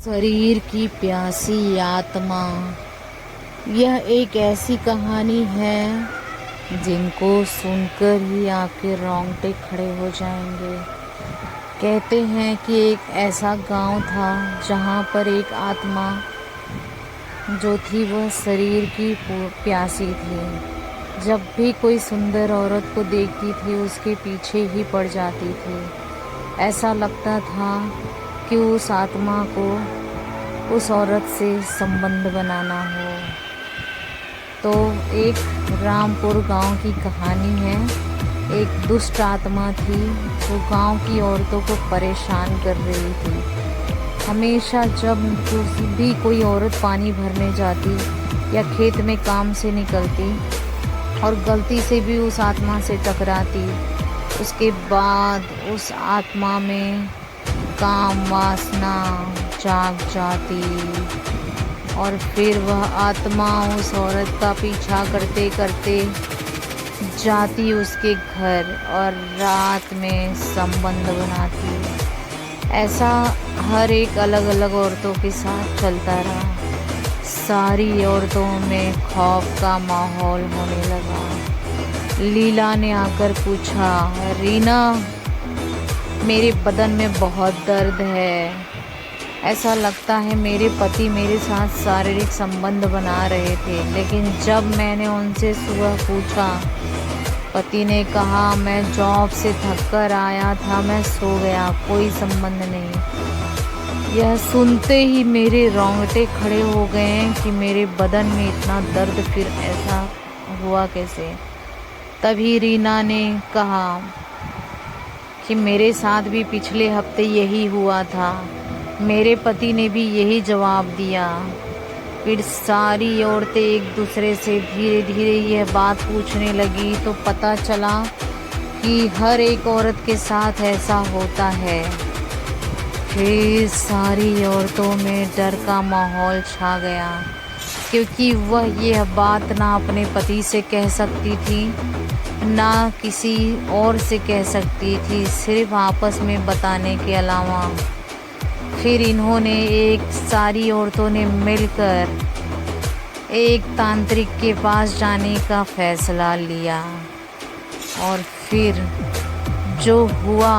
शरीर की प्यासी आत्मा। यह एक ऐसी कहानी है जिनको सुनकर ही आपके रोंगटे खड़े हो जाएंगे। कहते हैं कि एक ऐसा गांव था जहां पर एक आत्मा जो थी वह शरीर की प्यासी थी। जब भी कोई सुंदर औरत को देखती थी उसके पीछे ही पड़ जाती थी। ऐसा लगता था कि उस आत्मा को उस औरत से संबंध बनाना हो। तो एक रामपुर गांव की कहानी है। एक दुष्ट आत्मा थी जो गांव की औरतों को परेशान कर रही थी। हमेशा जब भी कोई औरत पानी भरने जाती या खेत में काम से निकलती और गलती से भी उस आत्मा से टकराती, उसके बाद उस आत्मा में काम वासना जाग जाती और फिर वह आत्मा उस औरत का पीछा करते करते जाती उसके घर और रात में संबंध बनाती। ऐसा हर एक अलग अलग औरतों के साथ चलता रहा। सारी औरतों में खौफ का माहौल होने लगा। लीला ने आकर पूछा, रीना, मेरे बदन में बहुत दर्द है। ऐसा लगता है मेरे पति मेरे साथ शारीरिक संबंध बना रहे थे, लेकिन जब मैंने उनसे सुबह पूछा, पति ने कहा मैं जॉब से थक कर आया था, मैं सो गया, कोई संबंध नहीं। यह सुनते ही मेरे रोंगटे खड़े हो गए कि मेरे बदन में इतना दर्द फिर ऐसा हुआ कैसे। तभी रीना ने कहा कि मेरे साथ भी पिछले हफ्ते यही हुआ था। मेरे पति ने भी यही जवाब दिया। फिर सारी औरतें एक दूसरे से धीरे धीरे यह बात पूछने लगी तो पता चला कि हर एक औरत के साथ ऐसा होता है। फिर सारी औरतों में डर का माहौल छा गया, क्योंकि वह यह बात ना अपने पति से कह सकती थी ना किसी और से कह सकती थी, सिर्फ आपस में बताने के अलावा। फिर इन्होंने सारी औरतों ने मिलकर एक तांत्रिक के पास जाने का फैसला लिया और फिर जो हुआ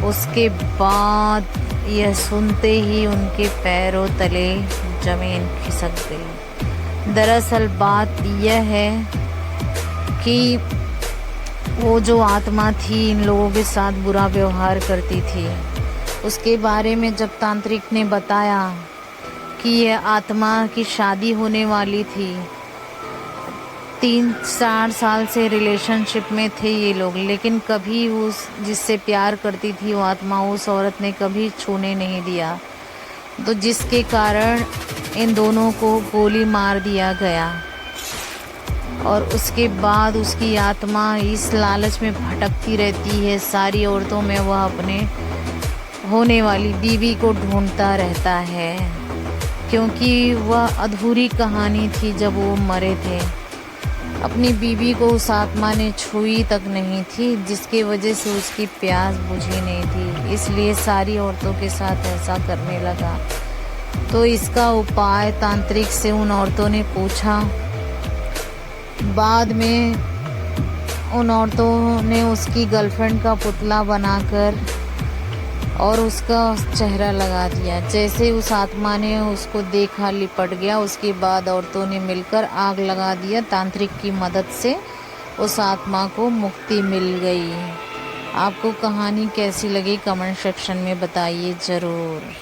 उसके बाद यह सुनते ही उनके पैरों तले जमीन खिसक गई। दरअसल बात यह है कि वो जो आत्मा थी इन लोगों के साथ बुरा व्यवहार करती थी। उसके बारे में जब तांत्रिक ने बताया कि यह आत्मा की शादी होने वाली थी, 3-4 साल से रिलेशनशिप में थे ये लोग, लेकिन कभी उस जिससे प्यार करती थी वो आत्मा उस औरत ने कभी छूने नहीं दिया, तो जिसके कारण इन दोनों को गोली मार दिया गया। और उसके बाद उसकी आत्मा इस लालच में भटकती रहती है। सारी औरतों में वह अपने होने वाली बीवी को ढूंढता रहता है, क्योंकि वह अधूरी कहानी थी। जब वो मरे थे अपनी बीवी को उस आत्मा ने छुई तक नहीं थी, जिसकी वजह से उसकी प्यास बुझी नहीं थी। इसलिए सारी औरतों के साथ ऐसा करने लगा। तो इसका उपाय तांत्रिक से उन औरतों ने पूछा। बाद में उन औरतों ने उसकी गर्लफ्रेंड का पुतला बनाकर और उसका चेहरा लगा दिया। जैसे उस आत्मा ने उसको देखा लिपट गया। उसके बाद औरतों ने मिलकर आग लगा दिया। तांत्रिक की मदद से उस आत्मा को मुक्ति मिल गई। आपको कहानी कैसी लगी कमेंट सेक्शन में बताइए ज़रूर।